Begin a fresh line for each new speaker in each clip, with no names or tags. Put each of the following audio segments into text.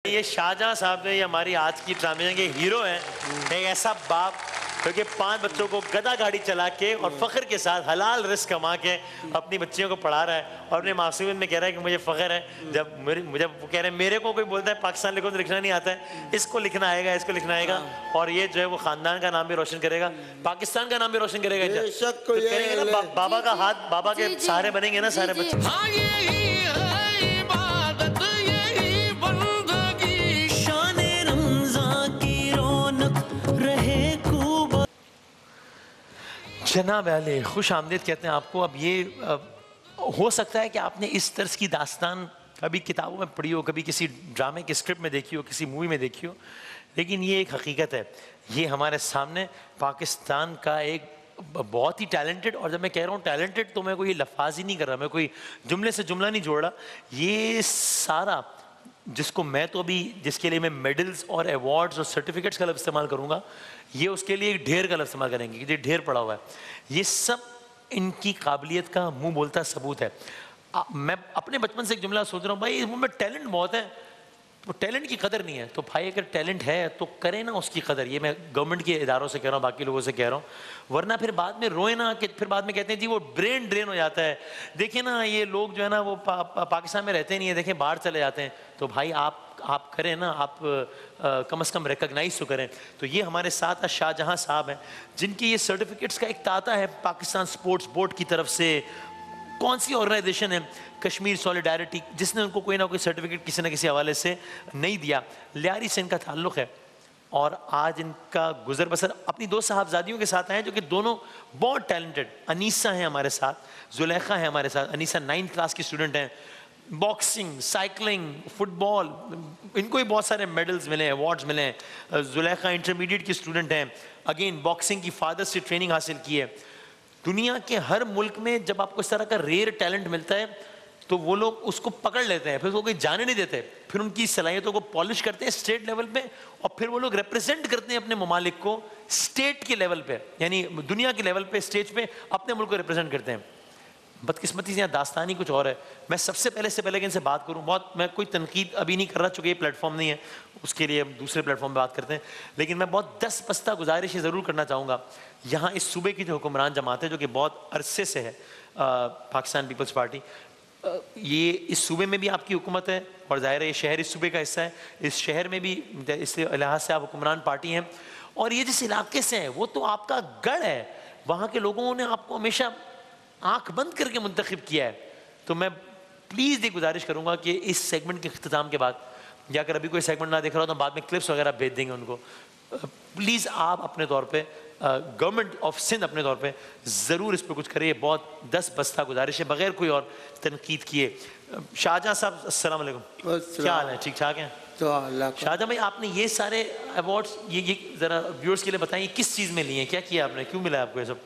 ये शाहजहां साहब ने, ये हमारी आज की ट्रांजिशन के हीरो हैं। एक ऐसा बाप क्योंकि 5 बच्चों को गधा गाड़ी चला के और फख्र के साथ हलाल रिस्क कमा के अपनी बच्चियों को पढ़ा रहा है और अपने मासूमियत में कह रहा है कि मुझे फ़ख्र है। जब वो कह रहे हैं मेरे को कोई बोलता है पाकिस्तान लिखो तो लिखना नहीं आता है, इसको लिखना आएगा, इसको लिखना आएगा और ये जो है वो ख़ानदान का नाम भी रोशन करेगा, पाकिस्तान का नाम भी रोशन करेगा। तो करेंगे ना, बाबा का हाथ, बाबा के सहारे बनेंगे ना सारे बच्चे। जनाब वाले खुश आमदीद कहते हैं आपको। अब ये हो सकता है कि आपने इस तर्ज की दास्तान कभी किताबों में पढ़ी हो, कभी किसी ड्रामे की स्क्रिप्ट में देखी हो, किसी मूवी में देखी हो, लेकिन ये एक हकीकत है। ये हमारे सामने पाकिस्तान का एक बहुत ही टैलेंटेड, और जब मैं कह रहा हूँ टैलेंटेड तो मैं कोई लफ्ज़ ही नहीं कर रहा, मैं कोई जुमले से जुमला नहीं जोड़ रहा। ये सारा जिसको मैं तो अभी, जिसके लिए मैं मेडल्स और अवार्ड्स और सर्टिफिकेट्स का लफ्ज़ इस्तेमाल करूँगा, ये उसके लिए एक ढेर का लफ्ज़ इस्तेमाल करेंगे कि ये ढेर पड़ा हुआ है। ये सब इनकी काबिलियत का मुंह बोलता सबूत है। मैं अपने बचपन से एक जुमला सोच रहा हूँ, भाई इसमें टैलेंट बहुत है, तो टैलेंट की कदर नहीं है। तो भाई अगर टैलेंट है तो करें ना उसकी कदर। ये मैं गवर्नमेंट के इदारों से कह रहा हूँ, बाकी लोगों से कह रहा हूँ, वरना फिर बाद में रोए ना कि फिर बाद में कहते हैं जी वो ब्रेन ड्रेन हो जाता है। देखिए ना ये लोग जो है ना वो पाकिस्तान में रहते नहीं है, देखें बाहर चले जाते हैं। तो भाई आप करें ना, आप कम से कम रिकग्नाइज तो करें। तो ये हमारे साथ शाहजहां साहब हैं जिनकी ये सर्टिफिकेट्स का एक ताता है पाकिस्तान स्पोर्ट्स बोर्ड की तरफ से। कौन सी ऑर्गेनाइजेशन है, कश्मीर सॉलिडारिटी, जिसने उनको कोई ना कोई सर्टिफिकेट किसी न किसी हवाले से नहीं दिया। लियारी से इनका ताल्लुक़ है और आज इनका गुजर बसर अपनी 2 साहबजादियों के साथ हैं जो कि दोनों बहुत टैलेंटेड। अनीसा हैं हमारे साथ, जुलेखा है हमारे साथ। अनीसा 9th क्लास की स्टूडेंट हैं। बॉक्सिंग, साइकिलिंग, फुटबॉल, इनको भी बहुत सारे मेडल्स मिले हैं, अवार्ड्स मिले हैं। जुलेखा इंटरमीडिएट की स्टूडेंट हैं, अगेन बॉक्सिंग की फादर से ट्रेनिंग हासिल की है। दुनिया के हर मुल्क में जब आपको इस तरह का रेयर टैलेंट मिलता है तो वो लोग उसको पकड़ लेते हैं, फिर उसको कोई जाने नहीं देते, फिर उनकी सलाहियतों को पॉलिश करते हैं स्टेट लेवल पे और फिर वो लोग रिप्रेजेंट करते हैं अपने ममालिक को स्टेट के लेवल पे, यानी दुनिया के लेवल पे स्टेज पे अपने मुल्क को रिप्रेजेंट करते हैं। बदकिस्मती से यहाँ दास्तानी कुछ और है। मैं सबसे पहले कि इनसे बात करूँ, बहुत मैं कोई तनकीद अभी नहीं कर रहा चूँकि ये प्लेटफॉर्म नहीं है, उसके लिए हम दूसरे प्लेटफॉर्म पे बात करते हैं, लेकिन मैं बहुत 10 बस्ता गुजारिश ज़रूर करना चाहूँगा। यहाँ इस सूबे की जो हुक्मरान जमात है जो कि बहुत अरसे से है, पाकिस्तान पीपल्स पार्टी, ये इस सूबे में भी आपकी हुकूमत है और ज़ाहिर है ये शहर इस सूबे का हिस्सा है, इस शहर में भी इस लिहाज से आप हुक्मरान पार्टी हैं और ये जिस इलाके से हैं वो तो आपका गढ़ है। वहाँ के लोगों ने आपको हमेशा आंख बंद करके मुंतखब किया है। तो मैं प्लीज़ ये गुजारिश करूँगा कि इस सेगमेंट के इख्तिताम के बाद, या अगर अभी कोई सेगमेंट ना देख रहा हो तो बाद में क्लिप्स वगैरह भेज देंगे उनको, प्लीज़ आप अपने तौर पे, गवर्नमेंट ऑफ सिंध अपने तौर पे ज़रूर इस पर कुछ करिए। बहुत 10 बस्ता गुजारिश है बग़ैर कोई और तनकीद किए। शाहजहां साहब अस्सलाम वालेकुम, क्या हाल है? ठीक ठाक हैं? तो शाहजहां भाई आपने ये सारे अवार्ड्स ये ज़रा व्यूअर्स के लिए बताइए किस चीज़ में लिए हैं, क्या किया आपने, क्यों मिला आपको ये सब?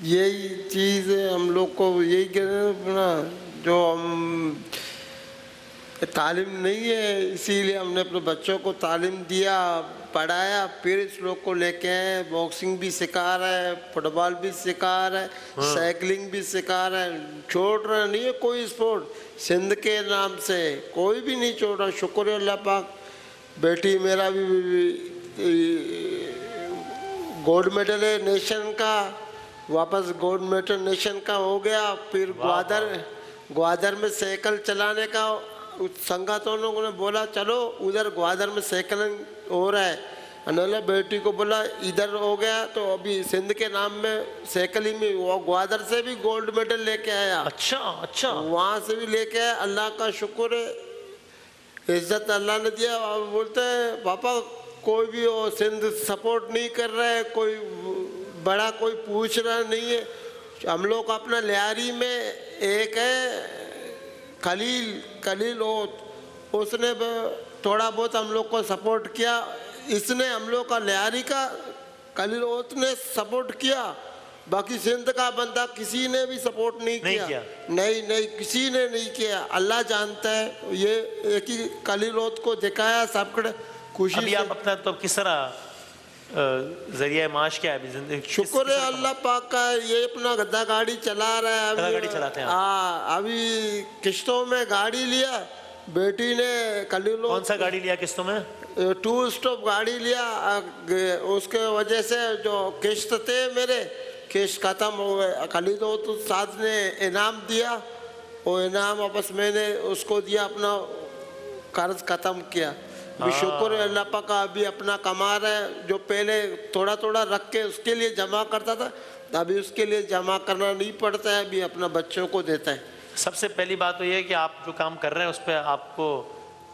यही चीज़ हम लोग को यही कह रहे हैं ना, जो हम तालीम नहीं है इसीलिए हमने अपने बच्चों को तालीम दिया, पढ़ाया, फिर इस लोग को लेके आए। बॉक्सिंग भी सिखा रहा है, फुटबॉल भी सिखा रहा है, साइकिलिंग भी सिखा रहा है। छोड़ रहा नहीं है कोई स्पोर्ट, सिंध के नाम से कोई भी नहीं छोड़ रहा। शुक्र है अल्लाह पाक। बेटी मेरा भी गोल्ड मेडल है नेशन का, वापस गोल्ड मेडल नेशन का हो गया। फिर ग्वादर में साइकिल चलाने का संगठनों लोगों ने बोला चलो उधर ग्वादर में साइकिल हो रहा है, अनोला बेटी को बोला इधर हो गया, तो अभी सिंध के नाम में साइकिलिंग में वो ग्वादर से भी गोल्ड मेडल लेके आया।
अच्छा
वहाँ से भी लेके आया। अल्लाह का शुक्र है, इज्जत अल्लाह ने दिया। अब बोलते हैं पापा कोई भी हो सिंध सपोर्ट नहीं कर रहा है, कोई बड़ा कोई पूछ रहा नहीं है। हम लोग अपना लियारी में एक है खलील हो, उसने थोड़ा बहुत हम लोग को सपोर्ट किया। इसने हम लोग का लियारी का खलील ने सपोर्ट किया, बाकी सिंध का बंदा किसी ने भी सपोर्ट नहीं किया। नहीं किसी ने नहीं किया। अल्लाह जानता है। ये एक ही खलील को दिखाया सबके खुशी
से। आप अपना तो किस तरह जरिया माश क्या है जिंदगी?
शुक्र है अल्लाह पाक का। ये अपना गद्दा गाड़ी चला रहा है,
गद्दा गाड़ी चलाते हैं।
हाँ, अभी किश्तों में गाड़ी लिया, बेटी ने कलीलो
कौन सा गाड़ी लिया किस्तों में?
2 स्टॉप गाड़ी लिया। उसके वजह से जो किस्त थे मेरे किस्त खत्म हो गए। खलीलो तो साथ ने इनाम दिया, वो इनाम वापस मैंने उसको दिया, अपना कर्ज खत्म किया। भी शुक्र है अल्लाह पाक का, अभी अपना कमा रहा है। जो पहले थोड़ा थोड़ा रख के उसके लिए जमा करता था, अभी उसके लिए जमा करना नहीं पड़ता है, अभी अपना बच्चों को देता है।
सबसे पहली बात तो ये है कि आप जो काम कर रहे हैं उस पर आपको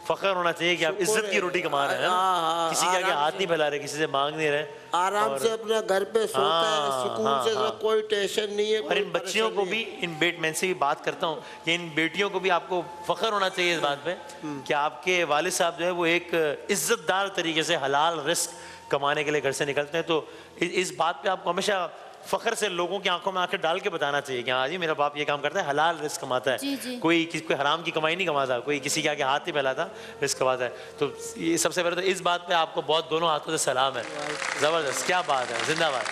फख्र होना चाहिए कि आप इज्जत की रोटी कमा रहे हैं।
हाँ,
किसी के आगे हाथ नहीं फैला रहे, किसी से मांग नहीं रहे,
आराम से अपना घर पे सोता है, सुकून से, कोई टेंशन नहीं है।
और इन बच्चियों को भी, इन मैं से भी बात करता हूँ कि इन बेटियों को भी आपको फख्र होना चाहिए इस बात पे कि आपके वालिद साहब जो है वो एक इज्जतदार तरीके से हलाल रिस्क कमाने के लिए घर से निकलते हैं। तो इस बात पे आपको हमेशा फख्र से लोगों की आंखों में आंखें डाल के बताना चाहिए कि हाँ जी मेरा बाप ये काम करता है, हलाल रिस्क कमाता है।
जी।
कोई हराम की कमाई नहीं कमाता, कोई किसी के आगे हाथ नहीं फैलाता, रिस्क कमाता है। तो ये सबसे पहले तो इस बात पे आपको बहुत दोनों हाथों से सलाम है। ज़बरदस्त, क्या बात है, जिंदाबाद।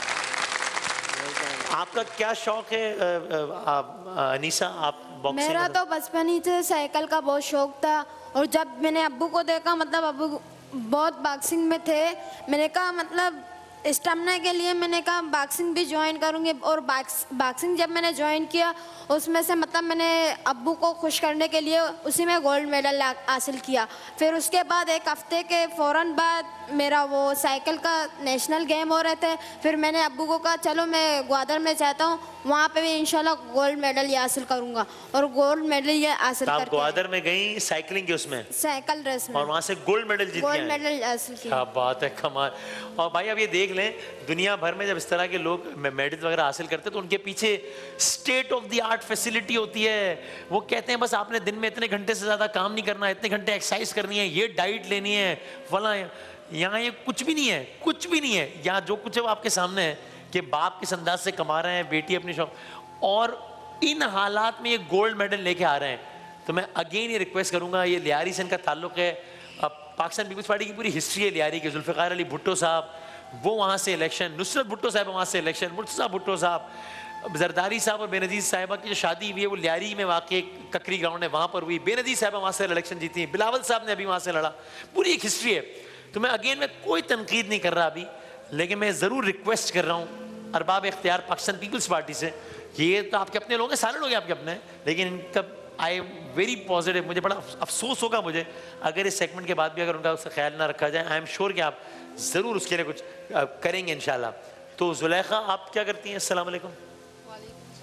आपका क्या शौक है अनीसा? आप बॉक्सिंग?
मेरा तो बचपन ही से साइकिल का बहुत शौक था, और जब मैंने अब्बू को देखा, मतलब अब्बू बहुत बॉक्सिंग में थे, मैंने कहा मतलब स्टेमिना के लिए मैंने कहा बॉक्सिंग भी ज्वाइन करूँगी। और बॉक्सिंग जब मैंने ज्वाइन किया उसमें से मतलब मैंने अब्बू को खुश करने के लिए उसी में गोल्ड मेडल हासिल किया। फिर उसके बाद एक हफ्ते के फ़ौरन बाद मेरा वो साइकिल का नेशनल गेम हो रहे थे। फिर मैंने अब्बू को कहा चलो मैं ग्वादर में चाहता हूँ, वहाँ पे भी इंशाल्लाह गोल्ड मेडल ये हासिल करूँगा, और गोल्ड मेडल ये हासिल
आप
करके
ग्वादर में गई साइकिलिंग के उसमें,
साइकिल रेस में,
और वहाँ से गोल्ड मेडल जीत
गोल्ड
गए।
मेडल हासिल किया।
क्या बात है, कमाल। और भाई अब ये देख लें, दुनिया भर में जब इस तरह के लोग मेडल वगैरह हासिल करते हैं तो उनके पीछे state of the art facility होती है। वो कहते हैं बस आपने दिन में इतने घंटे से ज़्यादा काम नहीं करना, इतने घंटे एक्सरसाइज करनी है, ये डाइट लेनी है, फला। यहाँ ये कुछ भी नहीं है, कुछ भी नहीं है। यहाँ जो कुछ है वो आपके सामने है कि बाप किस अंदाज से कमा रहे हैं, बेटी अपनी शौक, और इन हालात में ये गोल्ड मेडल लेके आ रहे हैं। तो मैं अगेन ये रिक्वेस्ट करूँगा, ये लियारी से इनका ताल्लुक़ है। अब पाकिस्तान पीपल्स पार्टी की पूरी हिस्ट्री है लियारी की। जुल्फ़िकार अली भुट्टो साहब, वो वहाँ से इलेक्शन, नुसरत भुट्टो साहब वहाँ से इलेक्शन, मुर्तज़ा भुट्टो साहब, जरदारी साहब और बेनज़ीर साहिबा की जो शादी हुई है वो लियारी में वाक़ ककरी ग्राउंड है, वहाँ पर हुई। बेनज़ीर साहिबा वहाँ से इलेक्शन जीती हैं, बिलावल साहब ने अभी वहाँ से लड़ा। पूरी एक हिस्ट्री है। तो मैं अगेन में कोई तनकीद नहीं कर रहा अभी, लेकिन मैं ज़रूर रिक्वेस्ट कर रहा हूँ अरबाब इख्तियार पाकिस्तान पीपल्स पार्टी से, ये तो आपके अपने लोग हैं, सारे लोग हैं आपके अपने, लेकिन इनका आई वेरी पॉजिटिव, मुझे बड़ा अफसोस होगा मुझे अगर इस सेगमेंट के बाद भी अगर उनका ख्याल ना रखा जाए। आई एम श्योर कि आप ज़रूर उसके लिए कुछ करेंगे इंशाल्लाह। तो जुलेखा आप क्या करती हैं? अस्सलाम वालेकुम,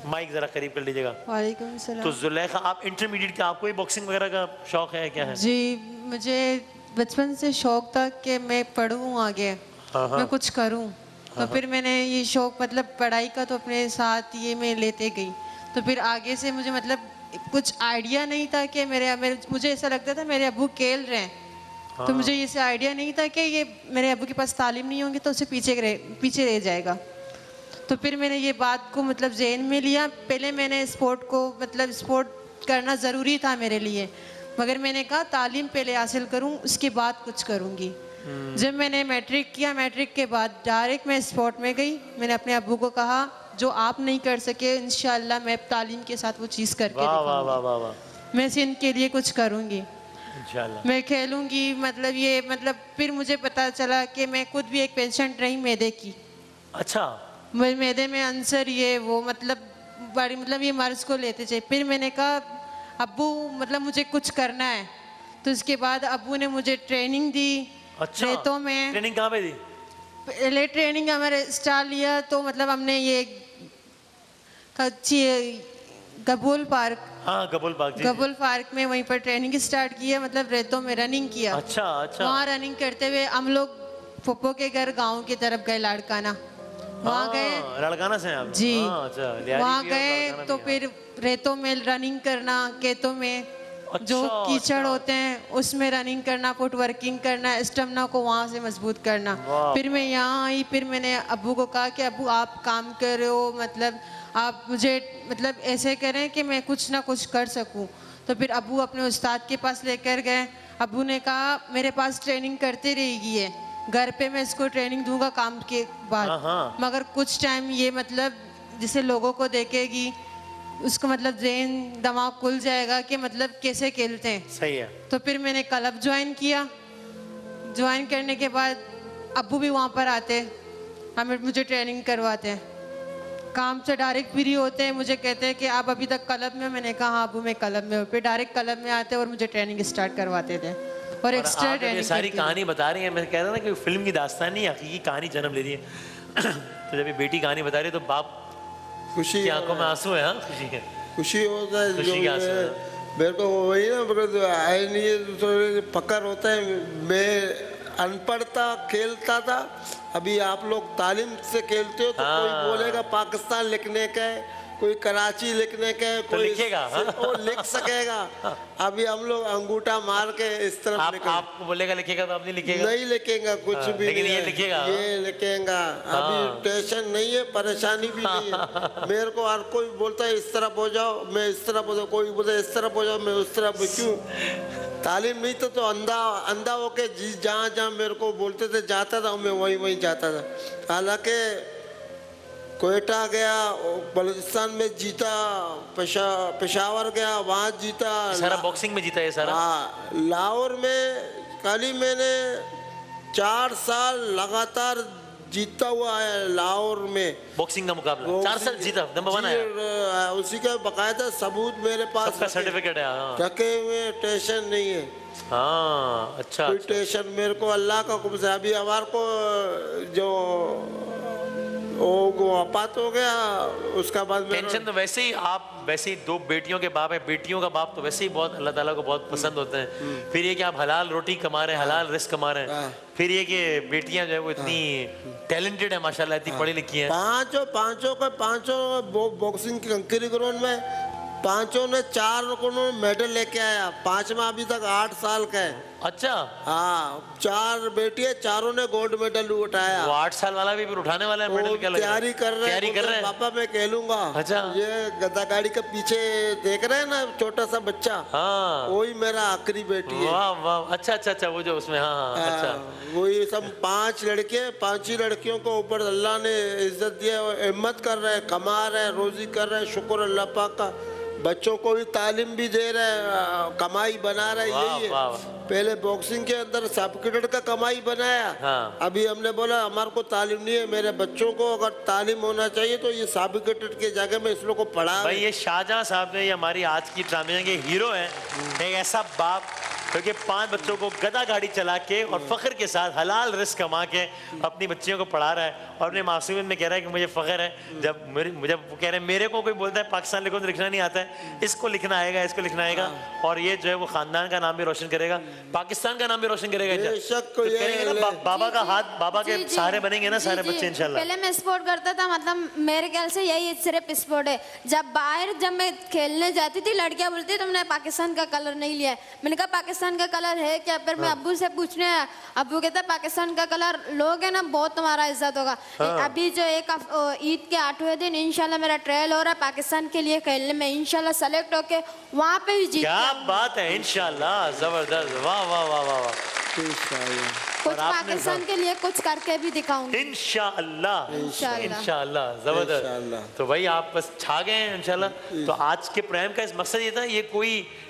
माइक ज़रा करीब कर लीजिएगा।
वालेकुम सलाम।
तो जुलेखा आप इंटरमीडिएट का, आपको बॉक्सिंग वगैरह का शौक है क्या है?
जी, मुझे बचपन से शौक था कि मैं पढ़ूँ आगे, मैं कुछ करूँ। तो फिर मैंने ये शौक मतलब पढ़ाई का तो अपने साथ ये मैं लेते गई। तो फिर आगे से मुझे मतलब कुछ आइडिया नहीं था कि मुझे ऐसा लगता था मेरे अब्बू खेल रहे हैं, तो मुझे ये आइडिया नहीं था कि ये मेरे अब्बू के पास तालीम नहीं होंगी तो उसे पीछे रह जाएगा। तो फिर मैंने ये बात को मतलब ज़हन में लिया। पहले मैंने स्पोर्ट को मतलब स्पोर्ट करना ज़रूरी था मेरे लिए, मगर मैंने कहा तालीम पहले हासिल करूं उसके बाद कुछ करूंगी। जब मैंने मैट्रिक किया, मैट्रिक के बाद डायरेक्ट मैं स्पोर्ट में गई। मैंने अपने अब्बू को कहा जो आप नहीं कर सके इंशाल्लाह मैं तालीम के साथ वो चीज़ करके दिखाऊंगी, मैं इनके लिए कुछ करूंगी इंशाल्लाह, मैं खेलूंगी। मतलब ये मतलब फिर मुझे पता चला कि मैं खुद भी एक पेशेंट रही मैदे की।
अच्छा,
मैदे में अंसर ये वो मतलब बड़ी मतलब ये मर्ज को लेते चाहिए। फिर मैंने कहा अब्बू मतलब मुझे कुछ करना है। तो इसके बाद अब्बू ने मुझे ट्रेनिंग दी।
अच्छा,
रेतों में।
ट्रेनिंग कहाँ पे दी?
पहले ट्रेनिंग हमारे स्टार्ट लिया तो मतलब हमने ये गबूल पार्क,
हाँ गबूल पार्क,
गबूल पार्क में वहीं पर ट्रेनिंग स्टार्ट किया, मतलब रेतों में रनिंग किया।
अच्छा अच्छा।
वहाँ रनिंग करते हुए हम लोग फुप्पो के घर गांव की तरफ गए, लाड़काना वहाँ गए।
लड़काना से आप?
जी।
अच्छा,
वहाँ गए तो फिर रेतों में रनिंग करना, खेतों में जो कीचड़ होते हैं उसमें रनिंग करना, फुट वर्किंग करना, स्टेमिना को वहाँ से मजबूत करना। फिर मैं यहाँ आई, फिर मैंने अब्बू को कहा कि अब्बू आप काम कर रहे हो, मतलब आप मुझे मतलब ऐसे करें कि मैं कुछ ना कुछ कर सकूं। तो फिर अब्बू अपने उस्ताद के पास लेकर गए। अब्बू ने कहा मेरे पास ट्रेनिंग करते रहेगी है, घर पे मैं इसको ट्रेनिंग दूंगा काम के बाद, मगर कुछ टाइम ये मतलब जिसे लोगों को देखेगी उसको मतलब ब्रेन दिमाग खुल जाएगा कि मतलब कैसे खेलते हैं।
सही है।
तो फिर मैंने क्लब ज्वाइन किया। ज्वाइन करने के बाद अब्बू भी वहाँ पर आते, हमें मुझे ट्रेनिंग करवाते हैं। काम से डायरेक्ट फ्री होते हैं, मुझे कहते हैं कि आप अभी तक क्लब में हो? मैंने कहा हाँ अब्बू मैं क्लब में हूँ। फिर डायरेक्ट क्लब में आते और मुझे ट्रेनिंग स्टार्ट करवाते थे और एक्स्ट्रा
आप ये
ट्रेनिंग।
सारी कहानी बता रही हैं, मैं कह रहा था कि फिल्म की दास्तान नहीं, हकीकी कहानी जन्म ले रही है। तो जब ये बेटी कहानी बता रही है तो बाप
खुशी
की आंखों में आंसू है। हाँ खुशी है,
खुशी होता है।
खुशी
जो
के आंसू है।
मेरे को वही ना, मेरे को आए नहीं है तो पकड़ होता है। मैं अनपढ़ था, खेलता था। अभी आप लोग तालीम से खेलते हो तो कोई बोलेगा पाकिस्तान लिखने का है, कोई कराची लिखने का है, कोई
लिखेगा, हाँ?
वो लिख सकेगा। अभी हम लोग अंगूठा मार के इस तरफ
आपको बोलेगा लिखेगा तो आप नहीं लिखेगा?
नहीं लिखेगा कुछ भी।
लेकिन
नहीं
ये
है।
लिखेगा।
ये लिखेगा। अभी टेंशन नहीं है, परेशानी भी नहीं है। मेरे को हर कोई बोलता है इस तरफ हो जाओ, मैं इस तरफ हो जाऊँ, कोई बोलता है इस तरफ हो जाओ, मैं उस तरफ। क्यों? तालीम नहीं तो अंधा होके जहाँ जहाँ मेरे को बोलते थे जाता था, मैं वहीं जाता था। हालांकि कोयटा गया, बलूचिस्तान में जीता, पेशावर गया वहाँ जीता।
सारा बॉक्सिंग में जीता है सारा?
हाँ, लाहौर में खाली मैंने 4 साल लगातार जीता हुआ है लाहौर में
बॉक्सिंग का मुकाबला। 4 साल जीता, नंबर 1 आया।
उसी का बकायदा सबूत मेरे पास
सबका सर्टिफिकेट है। हाँ।
रखे हुए, टेंशन नहीं है।
हाँ अच्छा।
कोई टेंशन मेरे को अल्लाह का हुक्म से। अभी हमारे को जो वो अपात हो गया, उसका बाद
टेंशन तो वैसे ही आप वैसे ही 2 बेटियों के बाप है, बेटियों का बाप तो वैसे ही बहुत अल्लाह ताला को बहुत पसंद होते हैं। फिर ये कि आप हलाल रोटी कमा रहे हैं, हलाल रिस्क कमा रहे हैं। फिर ये कि बेटियां जो है वो इतनी टैलेंटेड है माशाल्लाह, इतनी पढ़ी लिखी हैं। पांचों
बॉक्सिंग के कंकरी ग्राउंड में पांचों ने 4 को मेडल लेके आया। 5वां अभी तक 8 साल का है।
अच्छा।
हाँ, 4 बेटियां, चारों ने गोल्ड मेडल उठाया।
वो 8 साल वाला भी फिर उठाने वाला है मेडल? क्या लग रहा है?
तैयारी कर रहे हैं। पापा मैं खेलूंगा।
अच्छा।
ये गदा गाड़ी के पीछे देख रहे हैं ना, छोटा सा बच्चा।
हाँ,
वही मेरा आखिरी बेटी है।
वाह वाह, अच्छा, वो जो उसमें। हाँ अच्छा।
वही सब 5 लड़के, 5 ही लड़कियों को ऊपर अल्लाह ने इज्जत दिया, हिम्मत कर रहे हैं, कमा रहे हैं, रोजी कर रहे हैं। शुक्र अल्लाह पाक का। बच्चों को भी तालीम भी दे रहे हैं, कमाई बना रहे हैं। यही है। पहले बॉक्सिंग के अंदर सर्टिफिकेट का कमाई बनाया।
हाँ।
अभी हमने बोला हमारे को तालीम नहीं है, मेरे बच्चों को अगर तालीम होना चाहिए तो ये सर्टिफिकेट के जगह में इस लोग को पढ़ा।
भाई ये शाहजहां साहब ने, ये हमारी आज की ड्रामे के हीरो हैं, एक ऐसा बाप क्योंकि 5 बच्चों को गदा गाड़ी चला के और फख्र के साथ हलाल रिस्क कमा के अपनी बच्चियों को पढ़ा रहा है। और अपने मासूमियत में कह रहा है कि मुझे फ़ख्र है जब मुझे वो कह रहे हैं मेरे को कोई बोलता है पाकिस्तान लिखो तो लिखना नहीं आता है, इसको लिखना आएगा, इसको लिखना आएगा, और ये जो है वो ख़ानदान का नाम भी रोशन करेगा, पाकिस्तान का नाम भी रोशन करेगा। तो करेंगे ना, बाबा का हाथ, बाबा के सहारे बनेंगे ना सारे बच्चे इंशाल्लाह।
पहले मैं स्पोर्ट करता था, मतलब मेरे ख्याल से यही सिर्फ स्पोर्ट है। जब मैं खेलने जाती थी लड़कियां बोलती तुमने पाकिस्तान का कलर नहीं लिया है। मैंने कहा पाकिस्तान का कलर है क्या? फिर मैं अब्बू से पूछने आया, अब्बू कहता पाकिस्तान का कलर लोगे ना बहुत तुम्हारा इज्जत होगा। अभी जो एक ईद के 8वें दिन इंशाल्लाह मेरा ट्रायल हो रहा है पाकिस्तान के लिए खेलने में, इंशाल्लाह सेलेक्ट होके वहाँ पे भी जीत।
क्या बात है, इंशाल्लाह, जबरदस्त, वाह वाह वाह वाह वाह।
कुछ पाकिस्तान के लिए कुछ करके भी दिखाऊंगी
इंशाअल्लाह, इंशाअल्लाह, जबरदस्त। तो भाई आप बस छा गए हैं इंशाअल्लाह। तो आज के प्रोग्राम का इस मकसद ये था, ये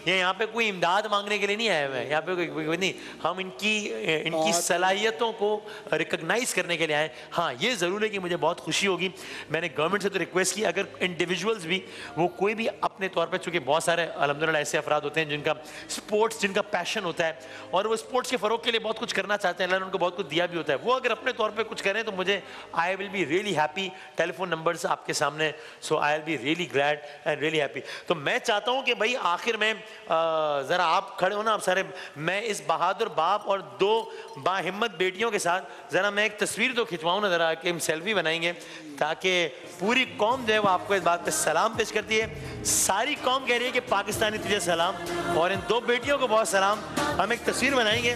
यहाँ पे कोई इमदाद मांगने के लिए नहीं आए हुए हैं, यहाँ पे कोई नहीं, हम इनकी सलाहियतों को रिकॉग्नाइज करने के लिए आए। हाँ ये ज़रूर है कि मुझे बहुत खुशी होगी, मैंने गवर्नमेंट से तो रिक्वेस्ट की, अगर इंडिविजुअल्स भी वो कोई भी अपने तौर पर, चूँकि बहुत सारे अल्हम्दुलिल्लाह ऐसे अफराद होते हैं जिनका स्पोर्ट्स, जिनका पैशन होता है और वो स्पोर्ट्स के फ़रोग के लिए बहुत कुछ करना चाहते हैं, अल्लाह ने उनको बहुत कुछ दिया भी होता है, वो अगर अपने तौर पे कुछ करें तो मुझे I will be really happy. Telephone numbers आपके सामने, so I will be really glad and really happy. तो मैं चाहता हूँ कि भाई आखिर में ज़रा आप खड़े हो ना आप सारे, मैं इस बहादुर बाप और 2 बाहिम्मत बेटियों के साथ ज़रा मैं एक तस्वीर तो खिंचवाऊँ ना, ज़रा कि हम सेल्फी बनाएंगे ताकि पूरी कौम जो है वो आपको इस बात पे सलाम पेश करती है। सारी कौम कह रही है कि पाकिस्तानी तुझे सलाम, और इन 2 बेटियों को बहुत सलाम। हम एक तस्वीर बनाएंगे,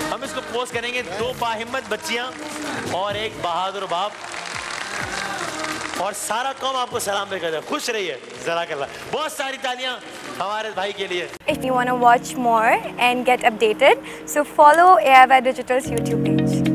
हम इसको पोस्ट करेंगे, 2 बाहिम्मत बच्चियां और एक बहादुर बाप, और सारा कौम आपको सलाम पे करता है। खुश रहिए, जज़ाकल्लाह। बहुत सारी तालियां हमारे भाई के लिए।
If you want to watch more and get updated, so follow AIY Digital's YouTube page.